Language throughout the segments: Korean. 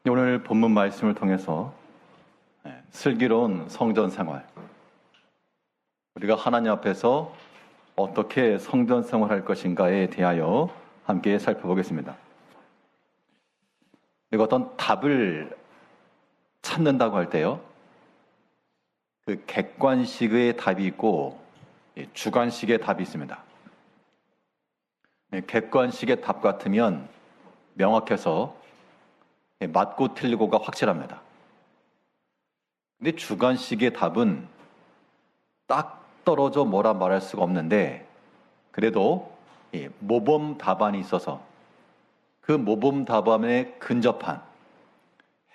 오늘 본문 말씀을 통해서 슬기로운 성전 생활, 우리가 하나님 앞에서 어떻게 성전 생활할 것인가에 대하여 함께 살펴보겠습니다. 그리고 어떤 답을 찾는다고 할 때요, 그 객관식의 답이 있고 주관식의 답이 있습니다. 객관식의 답 같으면 명확해서 맞고 틀리고가 확실합니다. 근데 주관식의 답은 딱 떨어져 뭐라 말할 수가 없는데, 그래도 모범 답안이 있어서 그 모범 답안에 근접한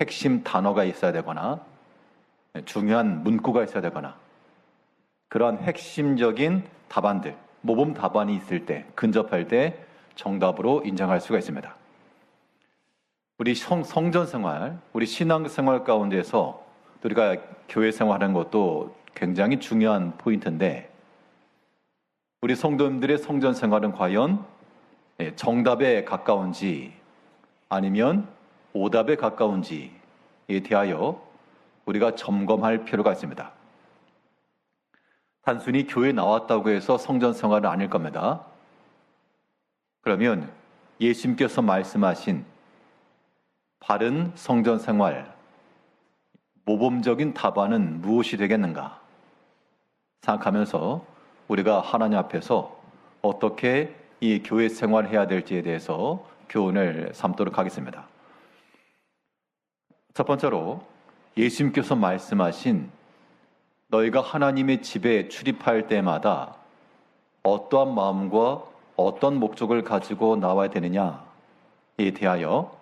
핵심 단어가 있어야 되거나 중요한 문구가 있어야 되거나 그러한 핵심적인 답안들, 모범 답안이 있을 때, 근접할 때 정답으로 인정할 수가 있습니다. 우리 성전 생활, 우리 신앙 생활 가운데서 우리가 교회 생활하는 것도 굉장히 중요한 포인트인데, 우리 성도님들의 성전 생활은 과연 정답에 가까운지 아니면 오답에 가까운지에 대하여 우리가 점검할 필요가 있습니다. 단순히 교회 나왔다고 해서 성전 생활은 아닐 겁니다. 그러면 예수님께서 말씀하신 바른 성전 생활, 모범적인 답안은 무엇이 되겠는가 생각하면서 우리가 하나님 앞에서 어떻게 이 교회 생활을 해야 될지에 대해서 교훈을 삼도록 하겠습니다. 첫 번째로 예수님께서 말씀하신 너희가 하나님의 집에 출입할 때마다 어떠한 마음과 어떤 목적을 가지고 나와야 되느냐에 대하여,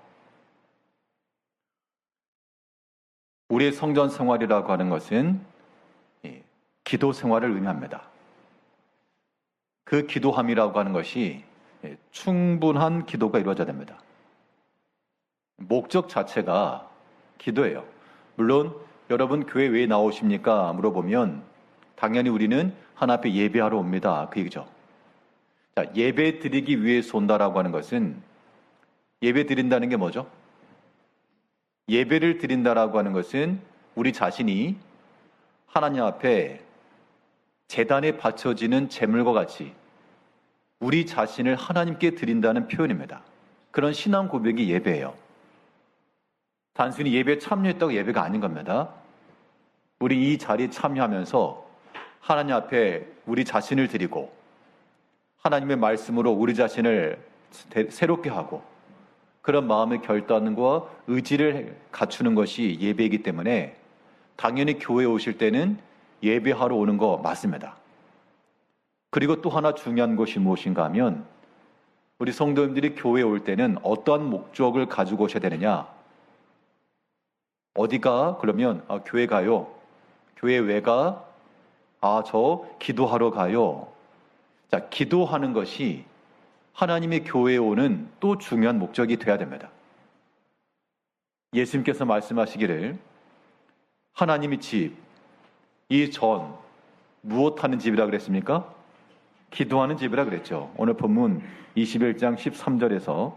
우리의 성전 생활이라고 하는 것은 기도 생활을 의미합니다. 그 기도함이라고 하는 것이 충분한 기도가 이루어져야 됩니다. 목적 자체가 기도예요. 물론 여러분 교회 왜 나오십니까? 물어보면 당연히 우리는 하나님 앞에 예배하러 옵니다. 그 얘기죠. 자, 예배 드리기 위해서 온다라고 하는 것은, 예배 드린다는 게 뭐죠? 예배를 드린다라고 하는 것은 우리 자신이 하나님 앞에 제단에 바쳐지는 제물과 같이 우리 자신을 하나님께 드린다는 표현입니다. 그런 신앙 고백이 예배예요. 단순히 예배에 참여했다고 예배가 아닌 겁니다. 우리 이 자리에 참여하면서 하나님 앞에 우리 자신을 드리고 하나님의 말씀으로 우리 자신을 새롭게 하고 그런 마음의 결단과 의지를 갖추는 것이 예배이기 때문에 당연히 교회에 오실 때는 예배하러 오는 거 맞습니다. 그리고 또 하나 중요한 것이 무엇인가 하면, 우리 성도님들이 교회에 올 때는 어떠한 목적을 가지고 오셔야 되느냐. 어디가? 그러면 교회 가요. 교회 왜 가? 저 기도하러 가요. 자, 기도하는 것이 하나님의 교회에 오는 또 중요한 목적이 돼야 됩니다. 예수님께서 말씀하시기를 하나님의 집, 이 전 무엇하는 집이라 그랬습니까? 기도하는 집이라 그랬죠. 오늘 본문 21장 13절에서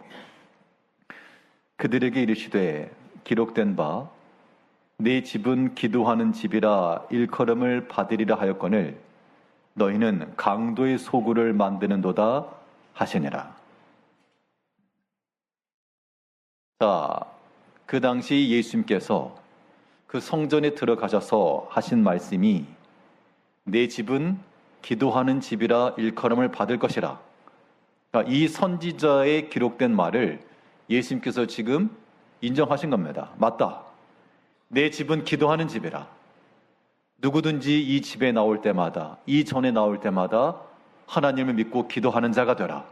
그들에게 이르시되 기록된 바 네 집은 기도하는 집이라 일컬음을 받으리라 하였거늘 너희는 강도의 소굴을 만드는도다 하시니라. 자, 그 당시 예수님께서 그 성전에 들어가셔서 하신 말씀이 내 집은 기도하는 집이라 일컬음을 받을 것이라. 그러니까 이 선지자의 기록된 말을 예수님께서 지금 인정하신 겁니다. 맞다. 내 집은 기도하는 집이라. 누구든지 이 집에 나올 때마다, 이 전에 나올 때마다 하나님을 믿고 기도하는 자가 되라.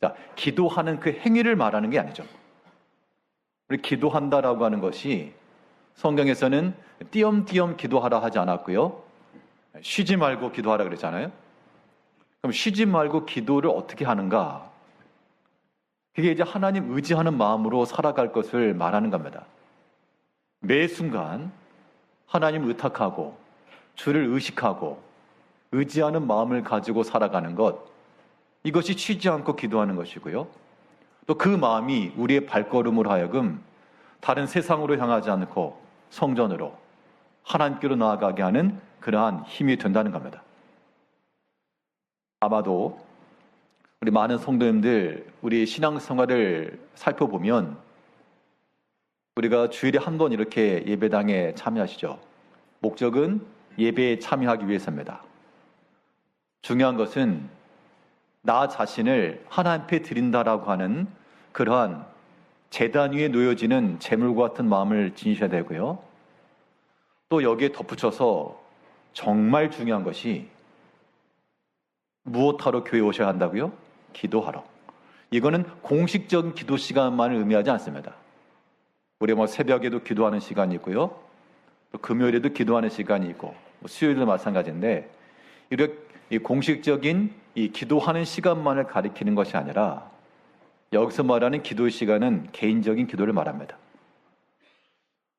자, 기도하는 그 행위를 말하는 게 아니죠. 우리 기도한다라고 하는 것이 성경에서는 띄엄띄엄 기도하라 하지 않았고요. 쉬지 말고 기도하라 그랬잖아요. 그럼 쉬지 말고 기도를 어떻게 하는가? 그게 이제 하나님 의지하는 마음으로 살아갈 것을 말하는 겁니다. 매 순간 하나님 의탁하고 주를 의식하고 의지하는 마음을 가지고 살아가는 것, 이것이 쉬지 않고 기도하는 것이고요. 또 그 마음이 우리의 발걸음으로 하여금 다른 세상으로 향하지 않고 성전으로 하나님께로 나아가게 하는 그러한 힘이 된다는 겁니다. 아마도 우리 많은 성도님들 우리 신앙생활을 살펴보면 우리가 주일에 한 번 이렇게 예배당에 참여하시죠. 목적은 예배에 참여하기 위해서입니다. 중요한 것은 나 자신을 하나님 앞에 드린다라고 하는 그러한 제단 위에 놓여지는 재물과 같은 마음을 지니셔야 되고요. 또 여기에 덧붙여서 정말 중요한 것이 무엇하러 교회에 오셔야 한다고요? 기도하러. 이거는 공식적인 기도 시간만을 의미하지 않습니다. 우리 새벽에도 기도하는 시간이 있고요. 또 금요일에도 기도하는 시간이 있고 수요일도 마찬가지인데 이렇게 이 공식적인 이 기도하는 시간만을 가리키는 것이 아니라 여기서 말하는 기도의 시간은 개인적인 기도를 말합니다.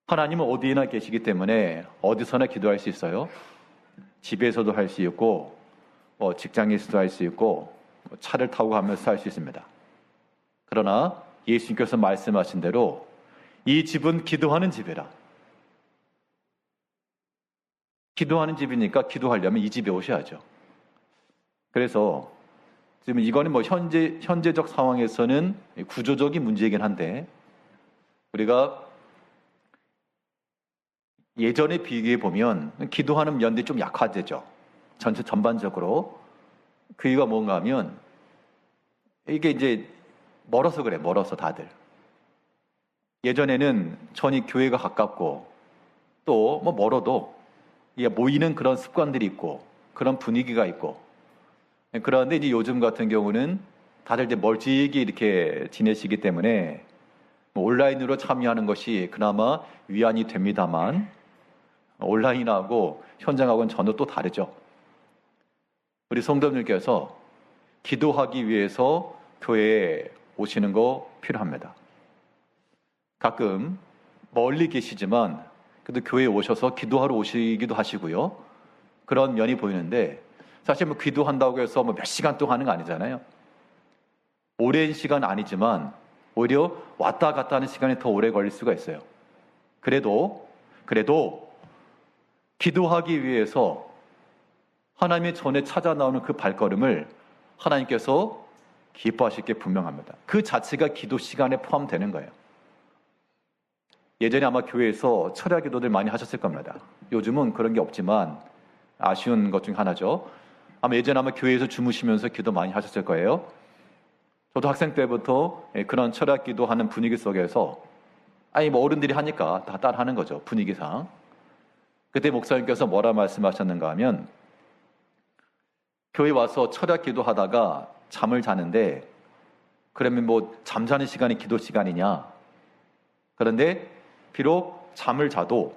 하나님은 어디에나 계시기 때문에 어디서나 기도할 수 있어요. 집에서도 할 수 있고 직장에서도 할 수 있고 차를 타고 가면서 할 수 있습니다. 그러나 예수님께서 말씀하신 대로 이 집은 기도하는 집이라. 기도하는 집이니까 기도하려면 이 집에 오셔야죠. 그래서 지금 이거는 현재적 상황에서는 구조적인 문제이긴 한데 우리가 예전에 비교해 보면 기도하는 면들이 좀 약화되죠. 전반적으로. 그 이유가 뭔가 하면 이게 이제 멀어서 그래. 멀어서 다들. 예전에는 전이 교회가 가깝고 또 멀어도 모이는 그런 습관들이 있고 그런 분위기가 있고 그런데 이제 요즘 같은 경우는 다들 이제 멀찍이 이렇게 지내시기 때문에 온라인으로 참여하는 것이 그나마 위안이 됩니다만 온라인하고 현장하고는 전혀 또 다르죠. 우리 성도님들께서 기도하기 위해서 교회에 오시는 거 필요합니다. 가끔 멀리 계시지만 그래도 교회에 오셔서 기도하러 오시기도 하시고요. 그런 면이 보이는데 사실 기도한다고 해서 몇 시간 동안 하는 거 아니잖아요. 오랜 시간 아니지만 오히려 왔다 갔다 하는 시간이 더 오래 걸릴 수가 있어요. 그래도 기도하기 위해서 하나님의 전에 찾아 나오는 그 발걸음을 하나님께서 기뻐하실 게 분명합니다. 그 자체가 기도 시간에 포함되는 거예요. 예전에 아마 교회에서 철야 기도들 많이 하셨을 겁니다. 요즘은 그런 게 없지만 아쉬운 것 중 하나죠. 예전에 교회에서 주무시면서 기도 많이 하셨을 거예요. 저도 학생 때부터 그런 철야 기도하는 분위기 속에서 어른들이 하니까 다 따라하는 거죠. 분위기상. 그때 목사님께서 뭐라 말씀하셨는가 하면 교회 와서 철야 기도하다가 잠을 자는데 그러면 잠자는 시간이 기도 시간이냐? 그런데 비록 잠을 자도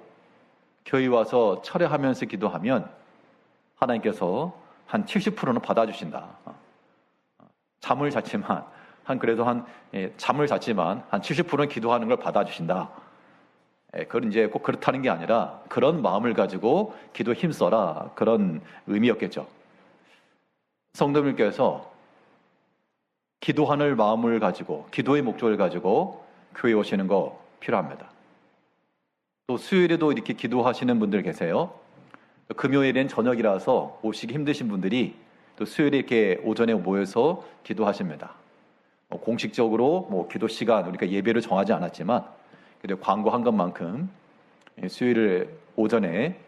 교회 와서 철야하면서 기도하면 하나님께서 한 70%는 받아주신다. 잠을 잤지만 잠을 잤지만 한 70%는 기도하는 걸 받아주신다. 그건 이제 꼭 그렇다는 게 아니라 그런 마음을 가지고 기도 힘써라 그런 의미였겠죠. 성도님께서 기도하는 마음을 가지고 기도의 목적을 가지고 교회에 오시는 거 필요합니다. 또 수요일에도 이렇게 기도하시는 분들 계세요. 금요일엔 저녁이라서 오시기 힘드신 분들이 또 수요일에 이렇게 오전에 모여서 기도하십니다. 공식적으로 기도 시간 우리가 예배를 정하지 않았지만 그래도 광고한 것만큼 수요일 오전에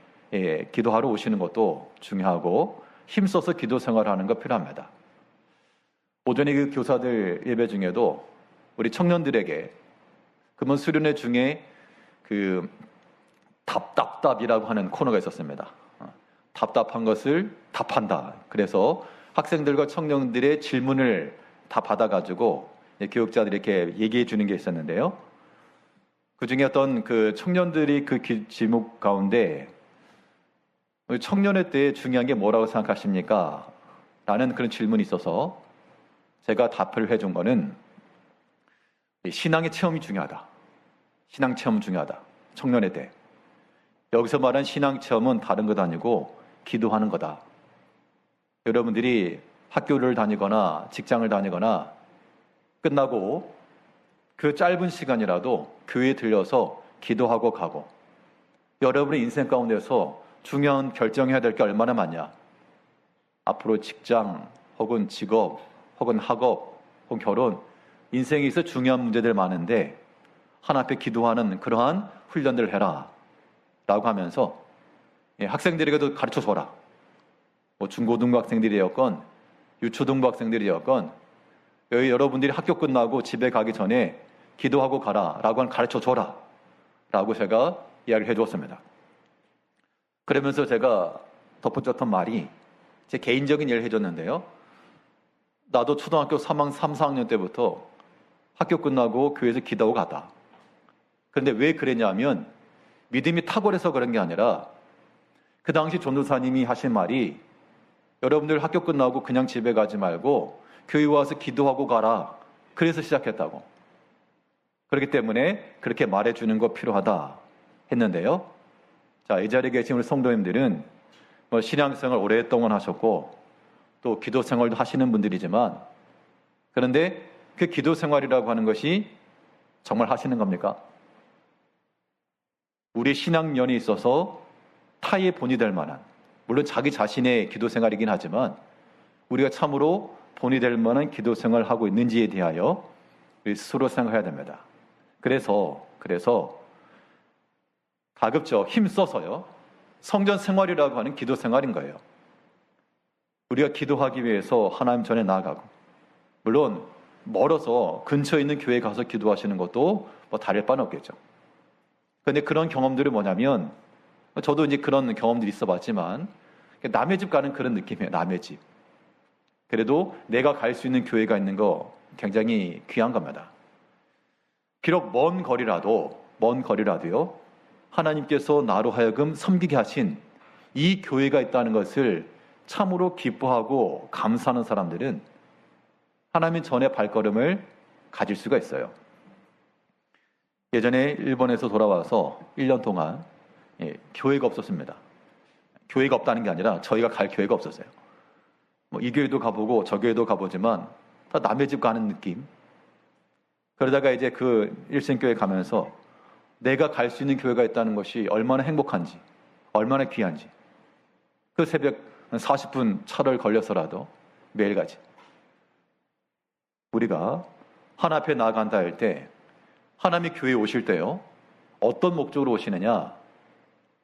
기도하러 오시는 것도 중요하고 힘써서 기도 생활하는 거 필요합니다. 오전에 그 교사들 예배 중에도 우리 청년들에게 금연 수련회 중에 그 답답답이라고 하는 코너가 있었습니다. 답답한 것을 답한다. 그래서 학생들과 청년들의 질문을 다 받아가지고 교육자들이 이렇게 얘기해 주는 게 있었는데요. 그 중에 어떤 그 청년들이 그 질문 가운데 청년회 때 중요한 게 뭐라고 생각하십니까? 라는 그런 질문이 있어서 제가 답을 해준 거는 신앙의 체험이 중요하다. 신앙 체험 중요하다. 청년회 때. 여기서 말한 신앙 체험은 다른 것 아니고 기도하는 거다. 여러분들이 학교를 다니거나 직장을 다니거나 끝나고 그 짧은 시간이라도 교회에 들려서 기도하고 가고, 여러분의 인생 가운데서 중요한 결정해야 될 게 얼마나 많냐. 앞으로 직장 혹은 직업 혹은 학업 혹은 결혼, 인생에 있어 중요한 문제들 많은데 하나 앞에 기도하는 그러한 훈련들을 해라 라고 하면서 학생들에게도 가르쳐 줘라. 중고등부 학생들이었건 유초등부 학생들이었건 여러분들이 학교 끝나고 집에 가기 전에 기도하고 가라 라고 가르쳐 줘라 라고 제가 이야기를 해주었습니다. 그러면서 제가 덧붙였던 말이, 제 개인적인 예를 해줬는데요. 나도 초등학교 3, 4학년 때부터 학교 끝나고 교회에서 기도하고 가다. 그런데 왜 그랬냐면 믿음이 탁월해서 그런 게 아니라 그 당시 전도사님이 하신 말이, 여러분들 학교 끝나고 그냥 집에 가지 말고 교회 와서 기도하고 가라. 그래서 시작했다고. 그렇기 때문에 그렇게 말해주는 거 필요하다 했는데요. 자, 이 자리에 계신 우리 성도님들은 신앙생활 오랫동안 하셨고 또 기도 생활도 하시는 분들이지만, 그런데 그 기도 생활이라고 하는 것이 정말 하시는 겁니까? 우리 신앙연이 있어서 타의 본이 될 만한, 물론 자기 자신의 기도 생활이긴 하지만 우리가 참으로 본이 될 만한 기도 생활을 하고 있는지에 대하여 우리 스스로 생각해야 됩니다. 그래서 가급적 힘써서요, 성전 생활이라고 하는 기도 생활인 거예요. 우리가 기도하기 위해서 하나님 전에 나아가고, 물론 멀어서 근처에 있는 교회에 가서 기도하시는 것도 다를 바는 없겠죠. 그런데 그런 경험들이 뭐냐면, 저도 이제 그런 경험들이 있어 봤지만 남의 집 가는 그런 느낌이에요. 남의 집. 그래도 내가 갈 수 있는 교회가 있는 거 굉장히 귀한 겁니다. 비록 먼 거리라도요, 하나님께서 나로 하여금 섬기게 하신 이 교회가 있다는 것을 참으로 기뻐하고 감사하는 사람들은 하나님 전의 발걸음을 가질 수가 있어요. 예전에 일본에서 돌아와서 1년 동안 교회가 없었습니다. 교회가 없다는 게 아니라 저희가 갈 교회가 없었어요. 이 교회도 가보고 저 교회도 가보지만 다 남의 집 가는 느낌. 그러다가 이제 그 일생교회 가면서 내가 갈 수 있는 교회가 있다는 것이 얼마나 행복한지, 얼마나 귀한지, 그 새벽 40분 차를 걸려서라도 매일같이 우리가 하나 앞에 나아간다 할 때, 하나님이 교회에 오실 때요, 어떤 목적으로 오시느냐?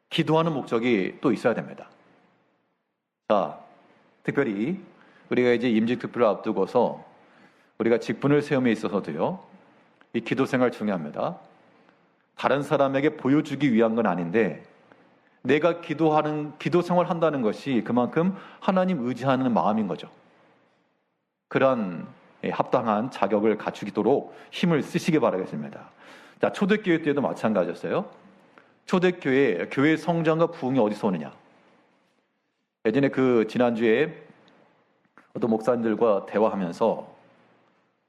기도하는 목적이 또 있어야 됩니다. 자, 특별히 우리가 이제 임직특별을 앞두고서 우리가 직분을 세움에 있어서도요, 이 기도 생활 중요합니다. 다른 사람에게 보여주기 위한 건 아닌데, 내가 기도 생활 한다는 것이 그만큼 하나님 의지하는 마음인 거죠. 그런 합당한 자격을 갖추도록 힘을 쓰시기 바라겠습니다. 자, 초대교회 때도 마찬가지였어요. 초대교회, 교회 성장과 부흥이 어디서 오느냐? 예전에 지난주에 어떤 목사님들과 대화하면서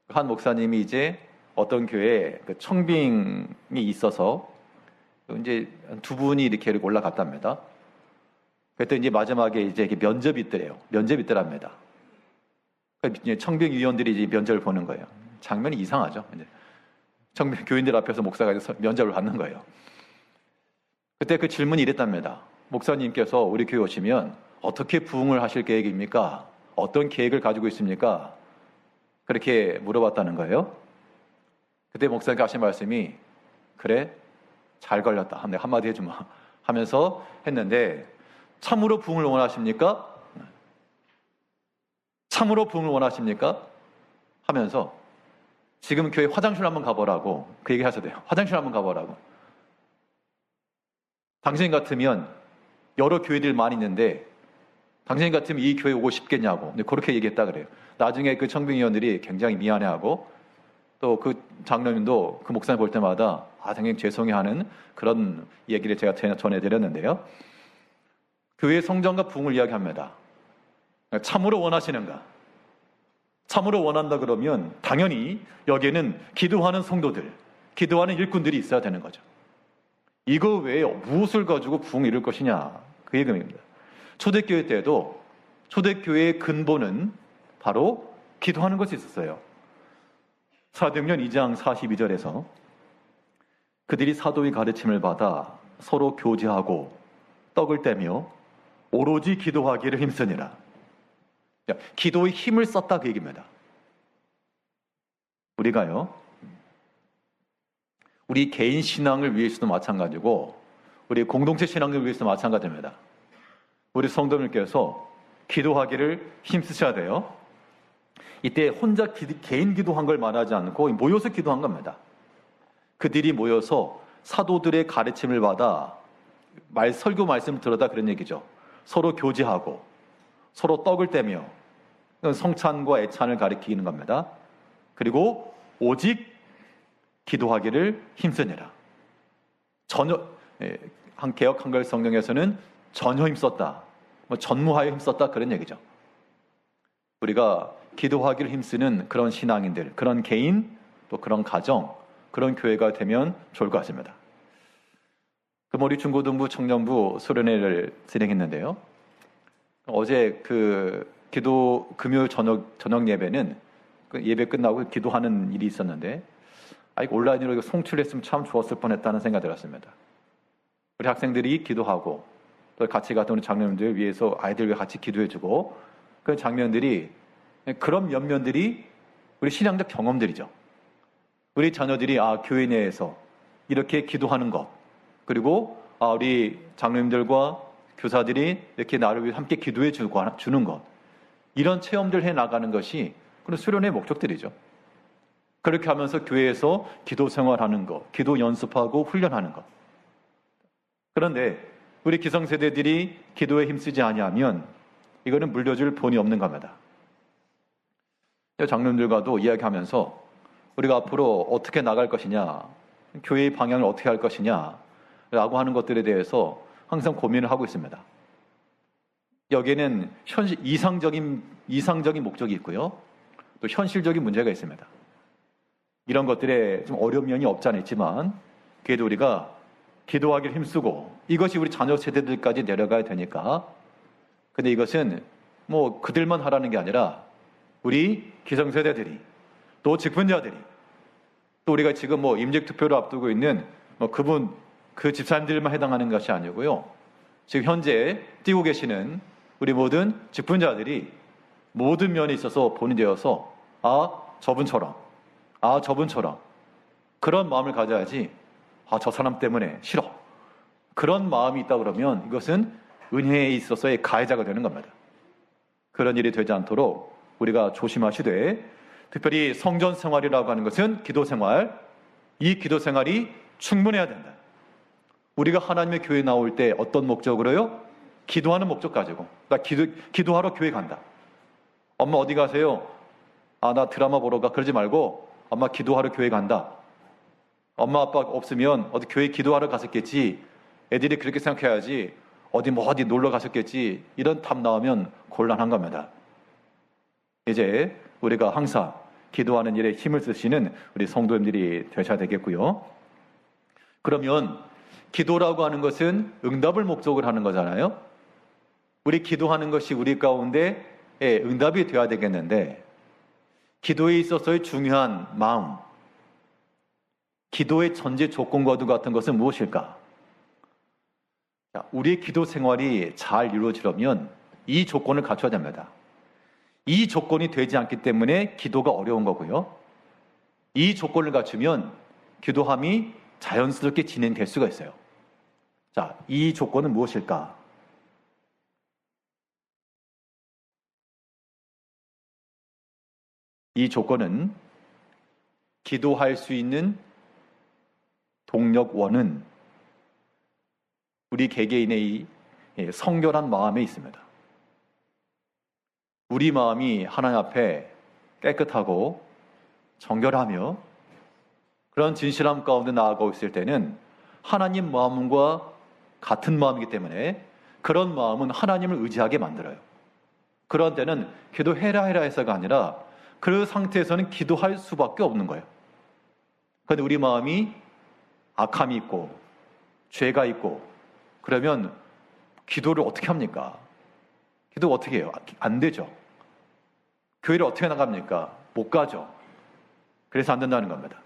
한 목사님이 이제 어떤 교회에 청빙이 있어서 이제 두 분이 이렇게 올라갔답니다. 그때 이제 마지막에 이제 면접이 있더래요. 면접이 있더랍니다. 청빙위원들이 이제 면접을 보는 거예요. 장면이 이상하죠. 청빙 교인들 앞에서 목사가 면접을 받는 거예요. 그때 그 질문이 이랬답니다. 목사님께서 우리 교회 오시면 어떻게 부흥을 하실 계획입니까? 어떤 계획을 가지고 있습니까? 그렇게 물어봤다는 거예요. 그때 목사님께 하신 말씀이, 그래? 잘 걸렸다. 한마디 해주마. 하면서 했는데, 참으로 부흥을 원하십니까? 참으로 부흥을 원하십니까? 하면서 지금 교회 화장실 한번 가보라고 그 얘기 하셔도돼요. 화장실 한번 가보라고. 당신 같으면 여러 교회들 많이 있는데 당신 같으면 이 교회 오고 싶겠냐고. 그렇게 얘기했다 그래요. 나중에 그 청빙위원들이 굉장히 미안해하고, 또 그 장로님도 그 목사님 볼 때마다 굉장히 죄송해하는 그런 얘기를 제가 전해드렸는데요. 교회 성장과 부흥을 이야기합니다. 참으로 원하시는가? 참으로 원한다 그러면 당연히 여기에는 기도하는 성도들, 기도하는 일꾼들이 있어야 되는 거죠. 이거 외에 무엇을 가지고 부흥을 이룰 것이냐, 그 얘기입니다. 초대교회 때도 초대교회의 근본은 바로 기도하는 것이 있었어요. 사도행전 2장 42절에서 그들이 사도의 가르침을 받아 서로 교제하고 떡을 떼며 오로지 기도하기를 힘쓰니라. 기도의 힘을 썼다 그 얘기입니다. 우리가요, 우리 개인 신앙을 위해서도 마찬가지고 우리 공동체 신앙을 위해서도 마찬가지입니다. 우리 성도님께서 기도하기를 힘쓰셔야 돼요. 이때 혼자 개인 기도한 걸 말하지 않고 모여서 기도한 겁니다. 그들이 모여서 사도들의 가르침을 받아 설교 말씀을 들어다 그런 얘기죠. 서로 교제하고 서로 떡을 떼며 성찬과 애찬을 가리키는 겁니다. 그리고 오직 기도하기를 힘쓰니라. 한 개역 한글 성경에서는 전혀 힘썼다, 전무하여 힘썼다 그런 얘기죠. 우리가 기도하기를 힘쓰는 그런 신앙인들, 그런 개인, 또 그런 가정, 그런 교회가 되면 좋을 것 같습니다. 우리 중고등부 청년부 수련회를 진행했는데요. 어제 금요일 저녁 예배는 예배 끝나고 기도하는 일이 있었는데, 온라인으로 송출했으면 참 좋았을 뻔했다는 생각이 들었습니다. 우리 학생들이 기도하고 또 같이 갔던 우리 장로님들 위해서 아이들 위해 같이 기도해주고, 그런 장면들이, 그런 면면들이 우리 신앙적 경험들이죠. 우리 자녀들이 교회 내에서 이렇게 기도하는 것, 그리고 우리 장로님들과 교사들이 이렇게 나를 위해 함께 기도해 주는 것, 이런 체험들 해 나가는 것이 그런 수련의 목적들이죠. 그렇게 하면서 교회에서 기도 생활하는 것, 기도 연습하고 훈련하는 것. 그런데 우리 기성세대들이 기도에 힘쓰지 아니하면 이거는 물려줄 본이 없는 겁니다. 장로님들과도 이야기하면서 우리가 앞으로 어떻게 나갈 것이냐, 교회의 방향을 어떻게 할 것이냐 라고 하는 것들에 대해서 항상 고민을 하고 있습니다. 여기에는 이상적인 목적이 있고요, 또 현실적인 문제가 있습니다. 이런 것들에 좀 어려운 면이 없지 않아 있지만, 그래도 우리가 기도하기를 힘쓰고 이것이 우리 자녀 세대들까지 내려가야 되니까. 근데 이것은 그들만 하라는 게 아니라 우리 기성세대들이, 또 직분자들이, 또 우리가 지금 임직투표를 앞두고 있는 그 집사님들만 해당하는 것이 아니고요, 지금 현재 뛰고 계시는 우리 모든 직분자들이 모든 면에 있어서 본이 되어서 저분처럼 그런 마음을 가져야지, 저 사람 때문에 싫어, 그런 마음이 있다 그러면 이것은 은혜에 있어서의 가해자가 되는 겁니다. 그런 일이 되지 않도록 우리가 조심하시되, 특별히 성전 생활이라고 하는 것은 기도 생활, 이 기도 생활이 충분해야 된다. 우리가 하나님의 교회에 나올 때 어떤 목적으로요? 기도하는 목적 가지고. 나 기도하러 교회 간다. 엄마 어디 가세요? 나 드라마 보러 가. 그러지 말고 엄마 기도하러 교회 간다. 엄마 아빠 없으면 어디 교회 기도하러 갔었겠지. 애들이 그렇게 생각해야지. 어디 놀러 갔었겠지. 이런 답 나오면 곤란한 겁니다. 이제 우리가 항상 기도하는 일에 힘을 쓰시는 우리 성도님들이 되셔야 되겠고요. 그러면 기도라고 하는 것은 응답을 목적으로 하는 거잖아요. 우리 기도하는 것이 우리 가운데 응답이 되어야 되겠는데, 기도에 있어서의 중요한 마음, 기도의 전제 조건과도 같은 것은 무엇일까? 우리의 기도 생활이 잘 이루어지려면 이 조건을 갖춰야 됩니다. 이 조건이 되지 않기 때문에 기도가 어려운 거고요, 이 조건을 갖추면 기도함이 자연스럽게 진행될 수가 있어요. 이 조건은 무엇일까? 이 조건은, 기도할 수 있는 동력원은 우리 개개인의 성결한 마음에 있습니다. 우리 마음이 하나님 앞에 깨끗하고 정결하며 그런 진실함 가운데 나아가고 있을 때는 하나님 마음과 같은 마음이기 때문에 그런 마음은 하나님을 의지하게 만들어요. 그런 때는 기도해라 해서가 아니라 그 상태에서는 기도할 수밖에 없는 거예요. 그런데 우리 마음이 악함이 있고 죄가 있고 그러면 기도를 어떻게 합니까? 기도 어떻게 해요? 안 되죠. 교회를 어떻게 나갑니까? 못 가죠. 그래서 안 된다는 겁니다.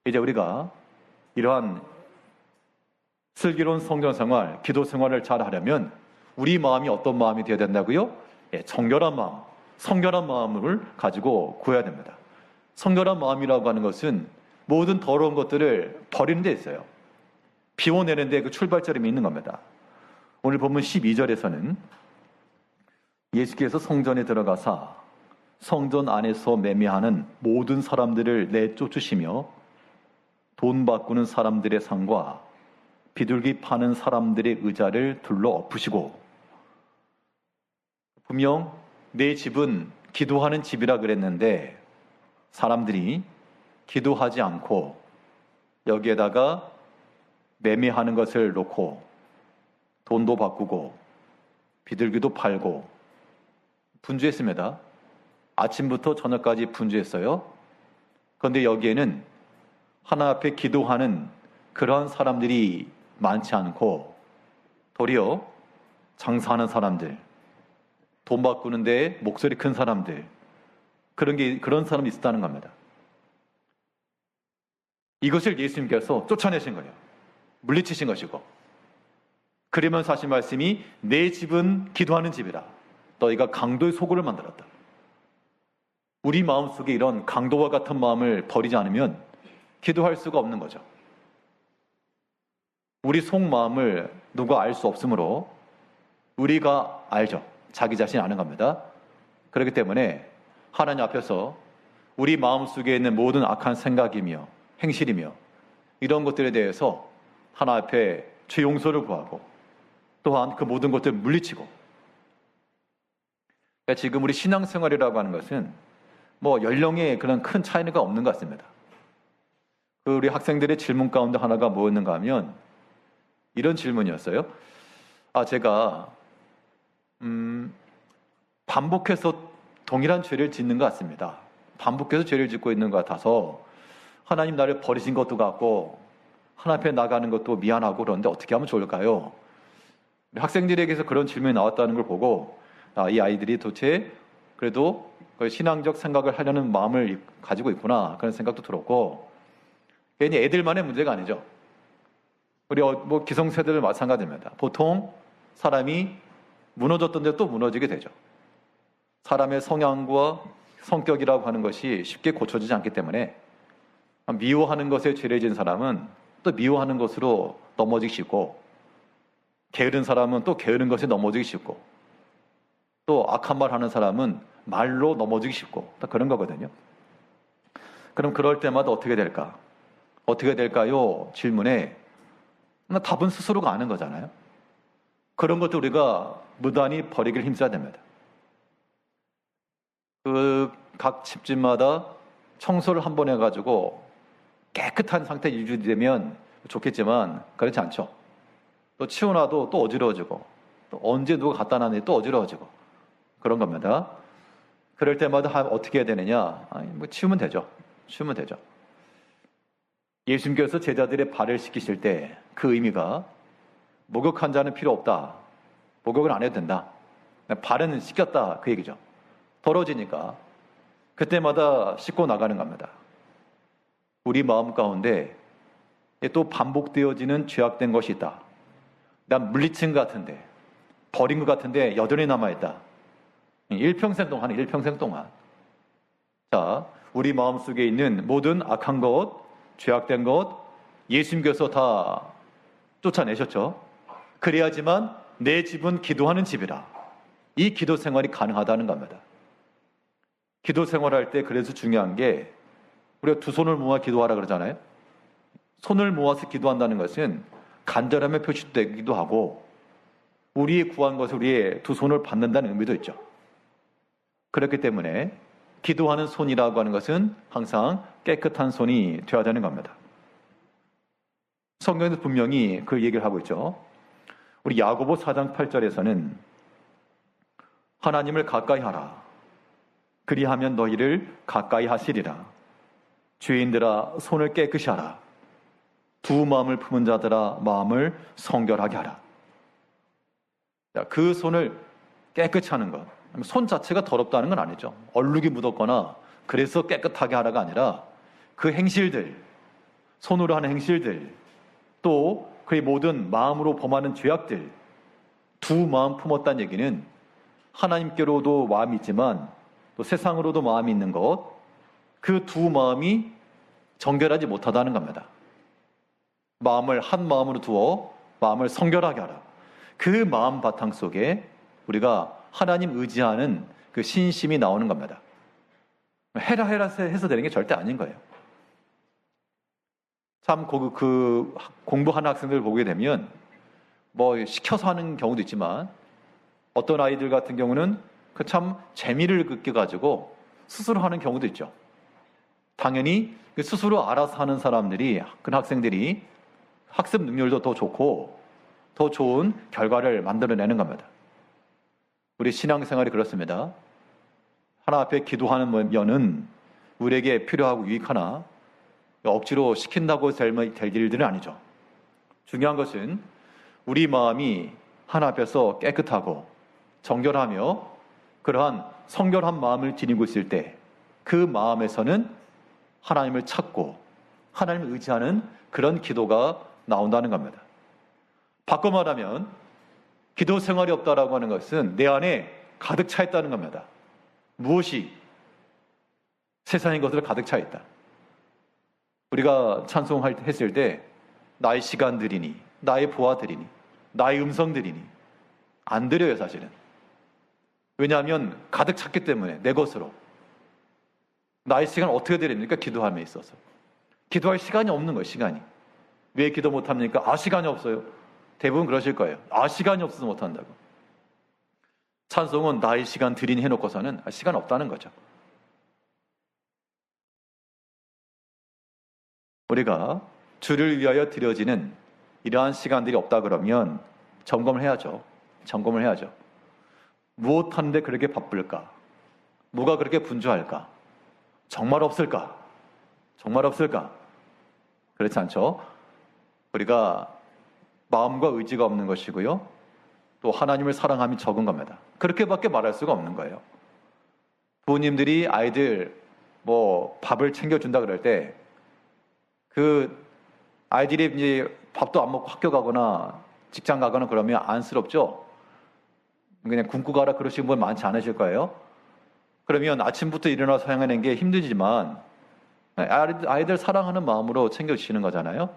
이제 우리가 이러한 슬기로운 성전 생활, 기도 생활을 잘 하려면 우리 마음이 어떤 마음이 되어야 된다고요? 정결한 마음, 성결한 마음을 가지고 구해야 됩니다. 성결한 마음이라고 하는 것은 모든 더러운 것들을 버리는 데 있어요. 비워내는 데 그 출발점이 있는 겁니다. 오늘 본문 12절에서는 예수께서 성전에 들어가사 성전 안에서 매매하는 모든 사람들을 내쫓으시며 돈 바꾸는 사람들의 상과 비둘기 파는 사람들의 의자를 둘러 엎으시고, 분명 내 집은 기도하는 집이라 그랬는데 사람들이 기도하지 않고 여기에다가 매매하는 것을 놓고 돈도 바꾸고 비둘기도 팔고 분주했습니다. 아침부터 저녁까지 분주했어요. 그런데 여기에는 하나 앞에 기도하는 그러한 사람들이 많지 않고 도리어 장사하는 사람들, 돈 바꾸는데 목소리 큰 사람들, 그런 사람이 있었다는 겁니다. 이것을 예수님께서 쫓아내신 거예요. 물리치신 것이고, 그러면서 하신 말씀이 내 집은 기도하는 집이라. 너희가 강도의 소굴을 만들었다. 우리 마음속에 이런 강도와 같은 마음을 버리지 않으면 기도할 수가 없는 거죠. 우리 속마음을 누가 알 수 없으므로 우리가 알죠. 자기 자신이 아는 겁니다. 그렇기 때문에 하나님 앞에서 우리 마음속에 있는 모든 악한 생각이며 행실이며 이런 것들에 대해서 하나 앞에 죄 용서를 구하고 또한 그 모든 것들을 물리치고, 그러니까 지금 우리 신앙생활이라고 하는 것은 뭐 연령에 그런 큰 차이가 없는 것 같습니다. 우리 학생들의 질문 가운데 하나가 뭐였는가 하면 이런 질문이었어요. 제가 반복해서 동일한 죄를 짓는 것 같습니다. 반복해서 죄를 짓고 있는 것 같아서 하나님 나를 버리신 것도 같고 하나님 앞에 나가는 것도 미안하고 그런데 어떻게 하면 좋을까요? 학생들에게서 그런 질문이 나왔다는 걸 보고 이 아이들이 도대체 그래도 신앙적 생각을 하려는 마음을 가지고 있구나, 그런 생각도 들었고, 괜히 애들만의 문제가 아니죠. 우리 뭐 기성세대들 마찬가지입니다. 보통 사람이 무너졌던데 또 무너지게 되죠. 사람의 성향과 성격이라고 하는 것이 쉽게 고쳐지지 않기 때문에 미워하는 것에 죄를 지은 사람은 또 미워하는 것으로 넘어지기 쉽고, 게으른 사람은 또 게으른 것에 넘어지기 쉽고, 또 악한 말 하는 사람은 말로 넘어지기 쉽고, 딱 그런 거거든요. 그럼 그럴 때마다 어떻게 될까? 어떻게 될까요? 질문에 답은 스스로가 아는 거잖아요. 그런 것도 우리가 무단히 버리기를 힘써야 됩니다. 각 집집마다 청소를 한 번 해가지고 깨끗한 상태 유지되면 좋겠지만 그렇지 않죠. 또 치워놔도 또 어지러워지고, 또 언제 누가 갖다 놨는지 또 어지러워지고, 그런 겁니다. 그럴 때마다 어떻게 해야 되느냐? 치우면 되죠. 치우면 되죠. 예수님께서 제자들의 발을 씻기실 때 그 의미가 목욕한 자는 필요 없다, 목욕을 안 해도 된다, 발은 씻겼다, 그 얘기죠. 더러워지니까 그때마다 씻고 나가는 겁니다. 우리 마음 가운데 또 반복되어지는 죄악된 것이 있다. 난 물리친 것 같은데, 버린 것 같은데 여전히 남아있다. 일평생 동안. 자, 우리 마음속에 있는 모든 악한 것, 죄악된 것 예수님께서 다 쫓아내셨죠. 그래야지만 내 집은 기도하는 집이라. 이 기도 생활이 가능하다는 겁니다. 기도 생활할 때 그래서 중요한 게, 우리가 두 손을 모아 기도하라 그러잖아요. 손을 모아서 기도한다는 것은 간절함의 표시되기도 하고, 우리의 구한 것을 우리의 두 손을 받는다는 의미도 있죠. 그렇기 때문에 기도하는 손이라고 하는 것은 항상 깨끗한 손이 되어야 되는 겁니다. 성경에서 분명히 그 얘기를 하고 있죠. 우리 야고보 4장 8절에서는 하나님을 가까이 하라. 그리하면 너희를 가까이 하시리라. 죄인들아 손을 깨끗이 하라. 두 마음을 품은 자들아 마음을 성결하게 하라. 그 손을 깨끗이 하는 것, 손 자체가 더럽다는 건 아니죠. 얼룩이 묻었거나 그래서 깨끗하게 하라가 아니라 그 행실들, 손으로 하는 행실들, 또 그의 모든 마음으로 범하는 죄악들, 두 마음 품었다는 얘기는 하나님께로도 마음이 있지만 또 세상으로도 마음이 있는 것, 그 두 마음이 정결하지 못하다는 겁니다. 마음을 한 마음으로 두어 마음을 성결하게 하라. 그 마음 바탕 속에 우리가 하나님 의지하는 그 신심이 나오는 겁니다. 해라 해서 되는 게 절대 아닌 거예요. 참 그 공부하는 학생들 보게 되면 뭐 시켜서 하는 경우도 있지만 어떤 아이들 같은 경우는 그 참 재미를 느껴가지고 스스로 하는 경우도 있죠. 당연히 스스로 알아서 하는 사람들이, 그 학생들이 학습 능률도 더 좋고 더 좋은 결과를 만들어내는 겁니다. 우리 신앙생활이 그렇습니다. 하나 앞에 기도하는 면은 우리에게 필요하고 유익하나 억지로 시킨다고 될 일들은 아니죠. 중요한 것은 우리 마음이 하나 앞에서 깨끗하고 정결하며 그러한 성결한 마음을 지니고 있을 때 그 마음에서는 하나님을 찾고 하나님을 의지하는 그런 기도가 나온다는 겁니다. 바꿔 말하면 기도 생활이 없다라고 하는 것은 내 안에 가득 차 있다는 겁니다. 무엇이? 세상의 것으로 가득 차 있다. 우리가 찬송했을 때 나의 시간 드리니, 나의 보아 드리니, 나의 음성 드리니 안 드려요, 사실은. 왜냐하면 가득 찼기 때문에 내 것으로. 나의 시간을 어떻게 드립니까? 기도함에 있어서. 기도할 시간이 없는 거예요, 시간이. 왜 기도 못합니까? 시간이 없어요. 대부분 그러실 거예요. 시간이 없어서 못한다고. 찬송은 나의 시간 드리니 해놓고서는 시간 없다는 거죠. 우리가 주를 위하여 드려지는 이러한 시간들이 없다 그러면 점검을 해야죠. 점검을 해야죠. 무엇 하는데 그렇게 바쁠까? 뭐가 그렇게 분주할까? 정말 없을까? 정말 없을까? 그렇지 않죠? 우리가 마음과 의지가 없는 것이고요. 또 하나님을 사랑함이 적은 겁니다. 그렇게밖에 말할 수가 없는 거예요. 부모님들이 아이들 밥을 챙겨준다 그럴 때 그 아이들이 이제 밥도 안 먹고 학교 가거나 직장 가거나 그러면 안쓰럽죠? 그냥 굶고 가라 그러시는 분 많지 않으실 거예요. 그러면 아침부터 일어나서 해내는 게 힘들지만 아이들 사랑하는 마음으로 챙겨주시는 거잖아요.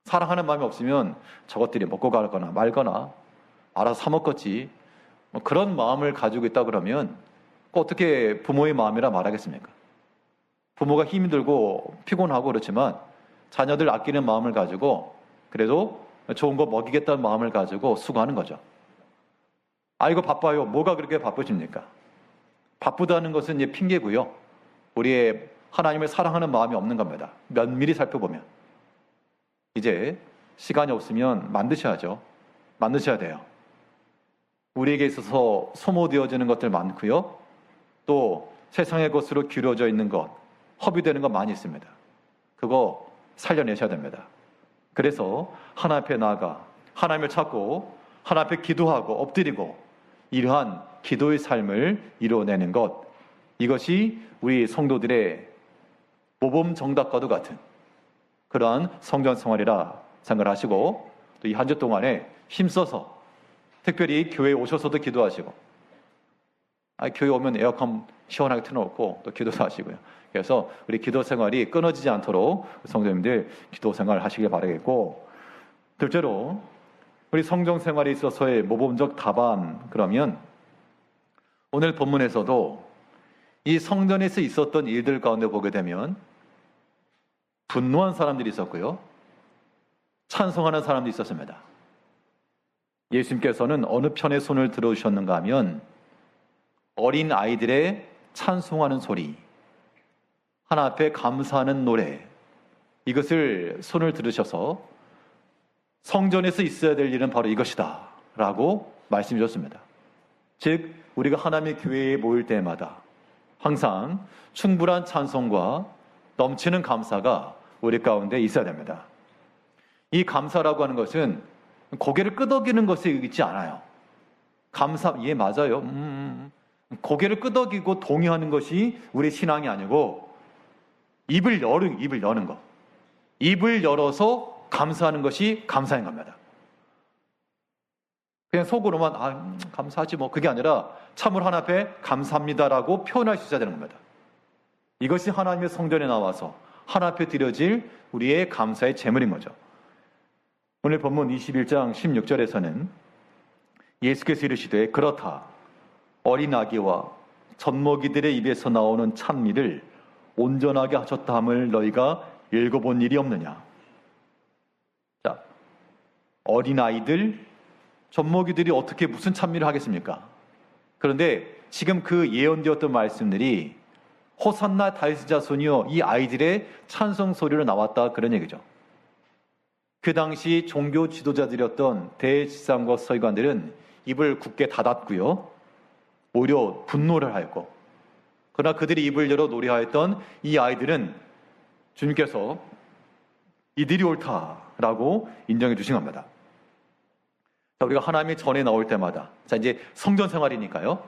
사랑하는 마음이 없으면 저것들이 먹고 가거나 말거나 알아서 사 먹겠지. 그런 마음을 가지고 있다 그러면 어떻게 부모의 마음이라 말하겠습니까? 부모가 힘이 들고 피곤하고 그렇지만 자녀들 아끼는 마음을 가지고 그래도 좋은 거 먹이겠다는 마음을 가지고 수고하는 거죠. 이거 바빠요. 뭐가 그렇게 바쁘십니까? 바쁘다는 것은 이제 핑계고요. 우리의 하나님을 사랑하는 마음이 없는 겁니다. 면밀히 살펴보면. 이제 시간이 없으면 만드셔야죠. 만드셔야 돼요. 우리에게 있어서 소모되어지는 것들 많고요. 또 세상의 것으로 기울어져 있는 것, 허비되는 것 많이 있습니다. 그거 살려내셔야 됩니다. 그래서 하나님 앞에 나아가 하나님을 찾고 하나님 앞에 기도하고 엎드리고 이러한 기도의 삶을 이루어내는 것, 이것이 우리 성도들의 모범 정답과도 같은 그러한 성전 생활이라 생각하시고 또 이 한 주 동안에 힘써서 특별히 교회에 오셔서도 기도하시고 교회 오면 에어컨 시원하게 틀어놓고 또 기도도 하시고요. 그래서 우리 기도 생활이 끊어지지 않도록 성도님들 기도 생활 하시길 바라겠고, 둘째로 우리 성경 생활에 있어서의 모범적 답안, 그러면 오늘 본문에서도 이 성전에서 있었던 일들 가운데 보게 되면 분노한 사람들이 있었고요, 찬송하는 사람도 있었습니다. 예수님께서는 어느 편에 손을 들어주셨는가 하면 어린 아이들의 찬송하는 소리, 하나 앞에 감사하는 노래, 이것을 손을 들으셔서 성전에서 있어야 될 일은 바로 이것이다 라고 말씀해 주셨습니다. 즉 우리가 하나님의 교회에 모일 때마다 항상 충분한 찬송과 넘치는 감사가 우리 가운데 있어야 됩니다. 이 감사라고 하는 것은 고개를 끄덕이는 것에 있지 않아요. 감사, 예, 맞아요. 고개를 끄덕이고 동의하는 것이 우리 신앙이 아니고 입을 여는 거. 입을 열어서 감사하는 것이 감사인 겁니다. 그냥 속으로만 감사하지 뭐, 그게 아니라 참으로 하나님 앞에 감사합니다라고 표현할 수 있어야 되는 겁니다. 이것이 하나님의 성전에 나와서 하나님 앞에 드려질 우리의 감사의 제물인 거죠. 오늘 본문 21장 16절에서는 예수께서 이르시되 그렇다 어린 아기와 젖먹이들의 입에서 나오는 찬미를 온전하게 하셨다 함을 너희가 읽어본 일이 없느냐. 자, 어린아이들, 젖먹이들이 어떻게 무슨 찬미를 하겠습니까? 그런데 지금 그 예언되었던 말씀들이 호산나 다윗의 자손이여 이 아이들의 찬송 소리로 나왔다, 그런 얘기죠. 그 당시 종교 지도자들이었던 대지상과 서기관들은 입을 굳게 닫았고요, 오히려 분노를 하였고, 그러나 그들이 입을 열어 노래하였던 이 아이들은 주님께서 이들이 옳다라고 인정해 주신 겁니다. 자, 우리가 하나님의 전에 나올 때마다, 자, 이제 성전 생활이니까요,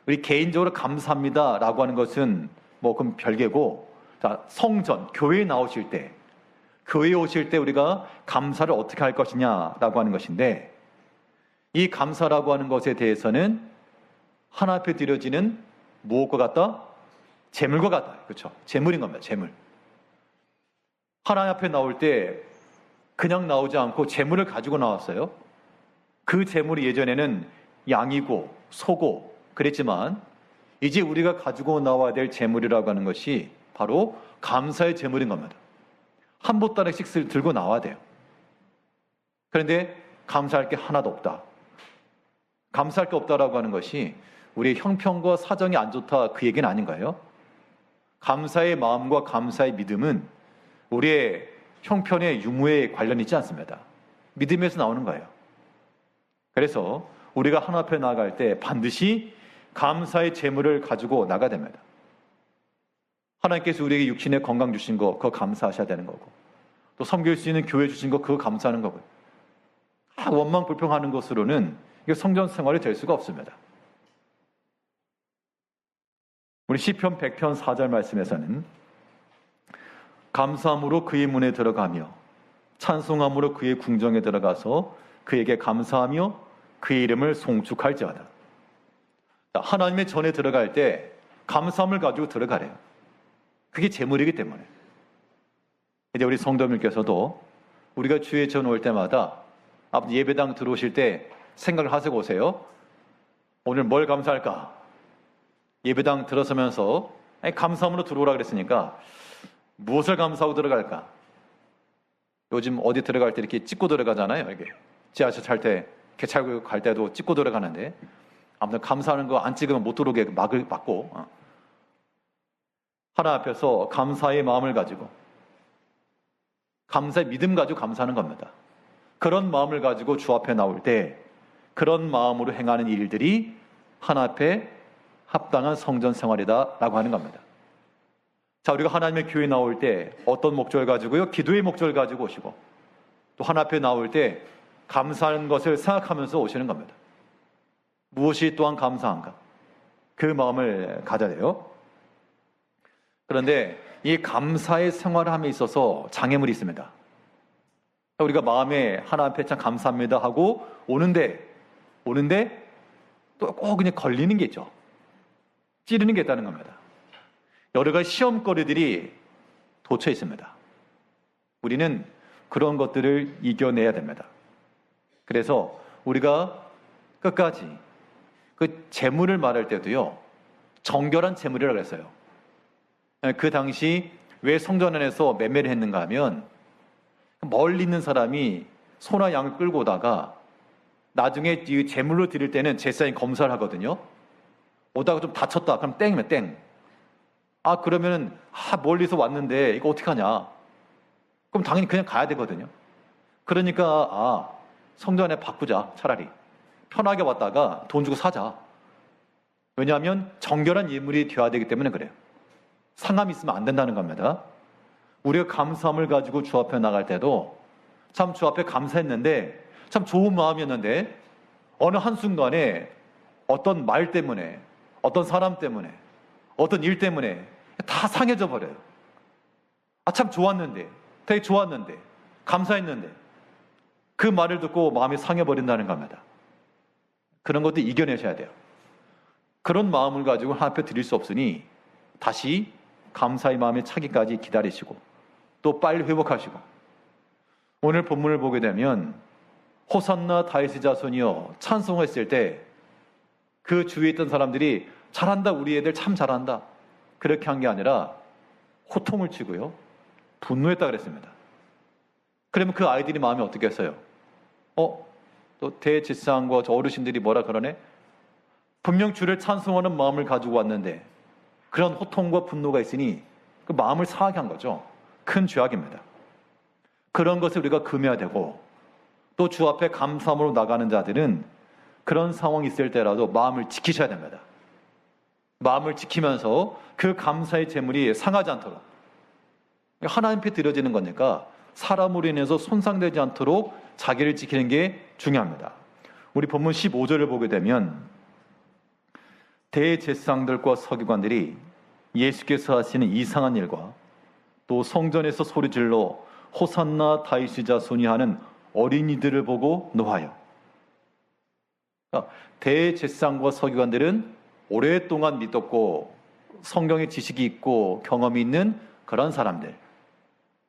우리 개인적으로 감사합니다라고 하는 것은 뭐 그럼 별개고, 자, 성전, 교회에 나오실 때, 교회에 오실 때 우리가 감사를 어떻게 할 것이냐라고 하는 것인데, 이 감사라고 하는 것에 대해서는 하나님 앞에 드려지는 무엇과 같다? 재물과 같다. 그렇죠? 재물인 겁니다. 재물. 하나님 앞에 나올 때 그냥 나오지 않고 재물을 가지고 나왔어요. 그 재물이 예전에는 양이고 소고 그랬지만 이제 우리가 가지고 나와야 될 재물이라고 하는 것이 바로 감사의 재물인 겁니다. 한 보따리씩 들고 나와야 돼요. 그런데 감사할 게 하나도 없다. 감사할 게 없다라고 하는 것이 우리의 형편과 사정이 안 좋다, 그 얘기는 아닌가요? 감사의 마음과 감사의 믿음은 우리의 형편의 유무에 관련이 있지 않습니다. 믿음에서 나오는 거예요. 그래서 우리가 하나님 앞에 나아갈 때 반드시 감사의 재물을 가지고 나가야 됩니다. 하나님께서 우리에게 육신의 건강 주신 거, 그거 감사하셔야 되는 거고, 또 섬길 수 있는 교회 주신 거, 그거 감사하는 거고요. 원망 불평하는 것으로는 이게 성전 생활이 될 수가 없습니다. 우리 시편 100편 4절 말씀에서는 감사함으로 그의 문에 들어가며 찬송함으로 그의 궁정에 들어가서 그에게 감사하며 그의 이름을 송축할지어다. 하나님의 전에 들어갈 때 감사함을 가지고 들어가래요. 그게 재물이기 때문에. 이제 우리 성도님께서도 우리가 주의 전 올 때마다 예배당 들어오실 때 생각을 하시고 오세요. 오늘 뭘 감사할까? 예배당 들어서면서 감사함으로 들어오라 그랬으니까 무엇을 감사하고 들어갈까? 요즘 어디 들어갈 때 이렇게 찍고 들어가잖아요. 이게 지하철 탈 때, 개찰구 갈 때도 찍고 들어가는데, 아무튼 감사하는 거 안 찍으면 못 들어오게 막고, 하나님 앞에서 감사의 마음을 가지고, 감사의 믿음 가지고 감사하는 겁니다. 그런 마음을 가지고 주 앞에 나올 때 그런 마음으로 행하는 일들이 하나님 앞에 합당한 성전 생활이다라고 하는 겁니다. 자, 우리가 하나님의 교회에 나올 때 어떤 목적을 가지고요? 기도의 목적을 가지고 오시고, 또 하나님 앞에 나올 때 감사하는 것을 생각하면서 오시는 겁니다. 무엇이 또한 감사한가? 그 마음을 가져야 돼요. 그런데 이 감사의 생활함에 있어서 장애물이 있습니다. 우리가 마음에 하나님 앞에 참 감사합니다 하고 오는데 또 꼭 그냥 걸리는 게 있죠. 찌르는 게 있다는 겁니다. 여러 가지 시험거리들이 돋쳐 있습니다. 우리는 그런 것들을 이겨내야 됩니다. 그래서 우리가 끝까지 그 재물을 말할 때도요, 정결한 재물이라고 했어요. 그 당시 왜 성전 안에서 매매를 했는가 하면, 멀리 있는 사람이 소나 양을 끌고 오다가 나중에 재물로 드릴 때는 제사장이 검사를 하거든요. 오다가 좀 다쳤다, 그럼 땡이면 땡. 그러면은 멀리서 왔는데 이거 어떻게 하냐? 그럼 당연히 그냥 가야 되거든요. 그러니까 성전 안에 바꾸자, 차라리 편하게 왔다가 돈 주고 사자. 왜냐하면 정결한 인물이 되어야 되기 때문에 그래요. 상함이 있으면 안 된다는 겁니다. 우리가 감사함을 가지고 주 앞에 나갈 때도 참 주 앞에 감사했는데, 참 좋은 마음이었는데 어느 한순간에 어떤 말 때문에 어떤 사람 때문에, 어떤 일 때문에 다 상해져 버려요. 참 좋았는데, 되게 좋았는데, 감사했는데 그 말을 듣고 마음이 상해버린다는 겁니다. 그런 것도 이겨내셔야 돼요. 그런 마음을 가지고 하나님 앞에 드릴 수 없으니 다시 감사의 마음에 차기까지 기다리시고 또 빨리 회복하시고, 오늘 본문을 보게 되면 호산나 다윗의 자손이여 찬송했을 때 그 주위에 있던 사람들이 잘한다, 우리 애들 참 잘한다, 그렇게 한 게 아니라 호통을 치고요, 분노했다 그랬습니다. 그러면 그 아이들이 마음이 어떻게 했어요? 또 대제사장과 저 어르신들이 뭐라 그러네? 분명 주를 찬송하는 마음을 가지고 왔는데 그런 호통과 분노가 있으니 그 마음을 상하게 한 거죠. 큰 죄악입니다. 그런 것을 우리가 금해야 되고, 또 주 앞에 감사함으로 나가는 자들은 그런 상황이 있을 때라도 마음을 지키셔야 됩니다. 마음을 지키면서 그 감사의 제물이 상하지 않도록, 하나님 앞에 드려지는 거니까 사람으로 인해서 손상되지 않도록 자기를 지키는 게 중요합니다. 우리 본문 15절을 보게 되면 대제사장들과 서기관들이 예수께서 하시는 이상한 일과 또 성전에서 소리질러 호산나 다윗의 자손이 하는 어린이들을 보고 노하여. 대제사장과 서기관들은 오랫동안 믿었고 성경의 지식이 있고 경험이 있는 그런 사람들,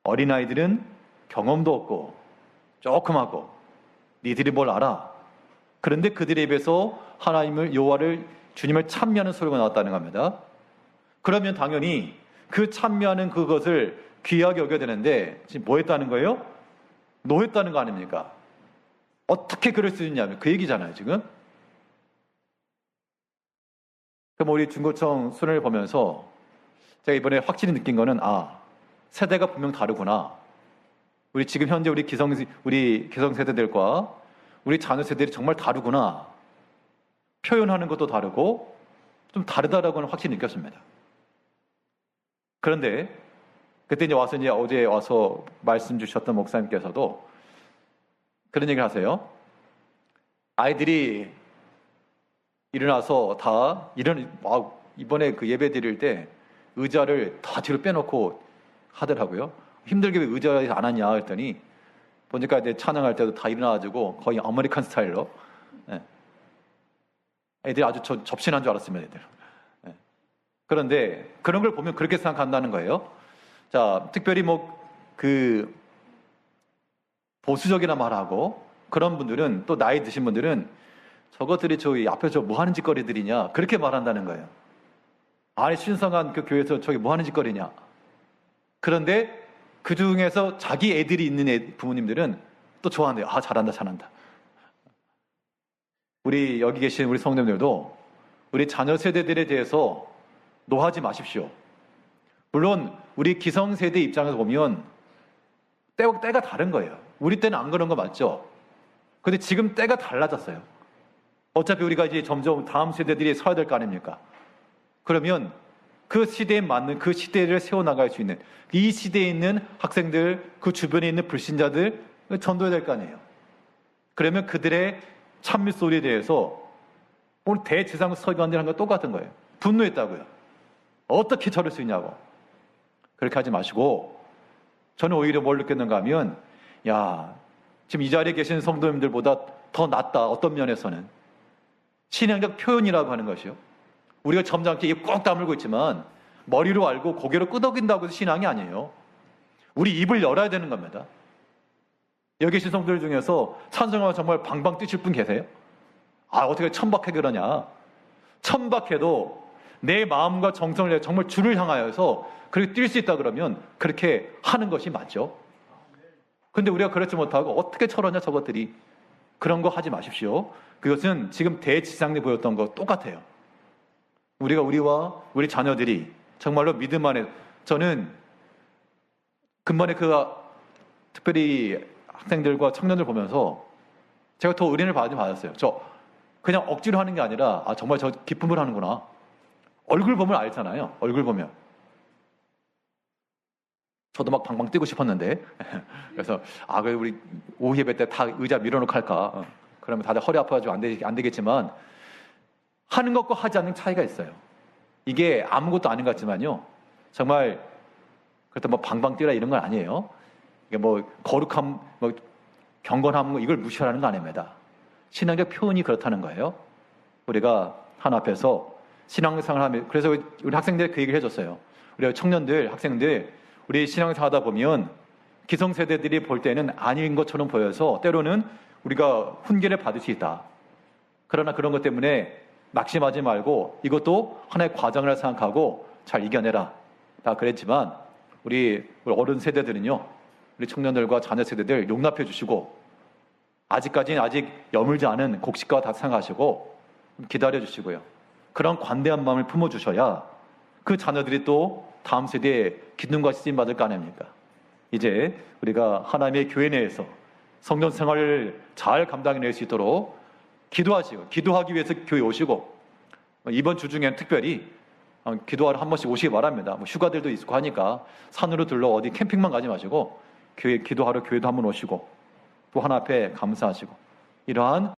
어린아이들은 경험도 없고 조그맣고 니들이 뭘 알아. 그런데 그들의 입에서 하나님을, 여호와를, 주님을 찬미하는 소리가 나왔다는 겁니다. 그러면 당연히 그 찬미하는 그것을 귀하게 여겨야 되는데 지금 뭐 했다는 거예요? 노했다는 거 아닙니까? 어떻게 그럴 수 있냐면 그 얘기잖아요, 지금. 그럼 우리 중고청 수련을 보면서 제가 이번에 확실히 느낀 거는, 세대가 분명 다르구나. 우리 지금 현재 우리 기성세대들과 우리 자녀 세대들이 정말 다르구나. 표현하는 것도 다르고 좀 다르다라고는 확실히 느꼈습니다. 그런데 그때 어제 와서 말씀 주셨던 목사님께서도 그런 얘기를 하세요. 아이들이 일어나서 이번에 그 예배 드릴 때 의자를 다 뒤로 빼놓고 하더라고요. 힘들게 왜 의자에 안 하냐 했더니 보니까 이제 찬양할 때도 다 일어나가지고 거의 아메리칸 스타일로, 애들이 아주 접신한 줄 알았습니다, 애들. 그런데 그런 걸 보면 그렇게 생각한다는 거예요. 자, 특별히 보수적이나 말하고 그런 분들은, 또 나이 드신 분들은 저것들이 저기 앞에서 뭐 하는 짓거리들이냐, 그렇게 말한다는 거예요. 아니, 신성한 그 교회에서 저기 뭐 하는 짓거리냐. 그런데 그 중에서 자기 애들이 있는 부모님들은 또 좋아한대요. 잘한다. 우리 여기 계신 우리 성도님들도 우리 자녀 세대들에 대해서 노하지 마십시오. 물론 우리 기성세대 입장에서 보면 때가 다른 거예요. 우리 때는 안 그런 거 맞죠? 근데 지금 때가 달라졌어요. 어차피 우리가 이제 점점 다음 세대들이 서야 될 거 아닙니까? 그러면 그 시대에 맞는, 그 시대를 세워나갈 수 있는, 이 시대에 있는 학생들, 그 주변에 있는 불신자들 전도해야 될 거 아니에요. 그러면 그들의 찬미 소리에 대해서 오늘 대제사장 서기관들이 한 거 똑같은 거예요. 분노했다고요. 어떻게 저럴 수 있냐고. 그렇게 하지 마시고, 저는 오히려 뭘 느꼈는가 하면, 지금 이 자리에 계신 성도님들보다 더 낫다, 어떤 면에서는. 신앙적 표현이라고 하는 것이요. 우리가 점잖게 입 꼭 다물고 있지만 머리로 알고 고개로 끄덕인다고 해서 신앙이 아니에요. 우리 입을 열어야 되는 겁니다. 여기 계신 성도들 중에서 찬송하면 정말 방방 뛰실 분 계세요? 어떻게 천박하게 그러냐. 천박해도 내 마음과 정성을 내어 정말 주를 향하여서 그렇게 뛸 수 있다 그러면 그렇게 하는 것이 맞죠. 근데 우리가 그렇지 못하고 어떻게 저러냐 저것들이. 그런 거 하지 마십시오. 그것은 지금 대지상에 보였던 거 똑같아요. 우리와 우리 자녀들이 정말로 믿음 안에, 저는 근반에 특별히 학생들과 청년들 보면서 제가 더 은혜를 받았어요. 저 그냥 억지로 하는 게 아니라 정말 저 기쁨을 하는구나. 얼굴 보면 알잖아요. 얼굴 보면. 저도 막 방방 뛰고 싶었는데 그래서 그래 우리 오후 예배 때 다 의자 밀어놓고 할까. 그러면 다들 허리 아파가지고 안 되겠지만 하는 것과 하지 않는 차이가 있어요. 이게 아무것도 아닌 것 같지만요. 정말 그렇다 뭐 방방 뛰라 이런 건 아니에요. 이게 뭐 거룩함, 뭐 경건함 이걸 무시하는 거 아닙니다. 신앙적 표현이 그렇다는 거예요. 우리가 하나 앞에서 신앙생활 하면, 그래서 우리 학생들 그 얘기를 해줬어요. 우리 청년들, 학생들, 우리 신앙생활 하다 보면 기성세대들이 볼 때는 아닌 것처럼 보여서 때로는 우리가 훈계를 받을 수 있다. 그러나 그런 것 때문에 낙심하지 말고 이것도 하나의 과정이라 생각하고 잘 이겨내라. 다 그랬지만 우리 어른 세대들은요, 우리 청년들과 자녀 세대들 용납해 주시고 아직까지는 아직 여물지 않은 곡식과 다 생각하시고 기다려 주시고요. 그런 관대한 마음을 품어주셔야 그 자녀들이 또 다음 세대에 기둥과 쓰임 받을 거 아닙니까? 이제 우리가 하나님의 교회 내에서 성전 생활을 잘 감당해낼 수 있도록 기도하시고, 기도하기 위해서 교회 오시고, 이번 주 중에는 특별히 기도하러 한 번씩 오시기 바랍니다. 뭐 휴가들도 있고 하니까 산으로 들러 어디 캠핑만 가지 마시고 교회 기도하러 교회도 한번 오시고 또 하나 앞에 감사하시고, 이러한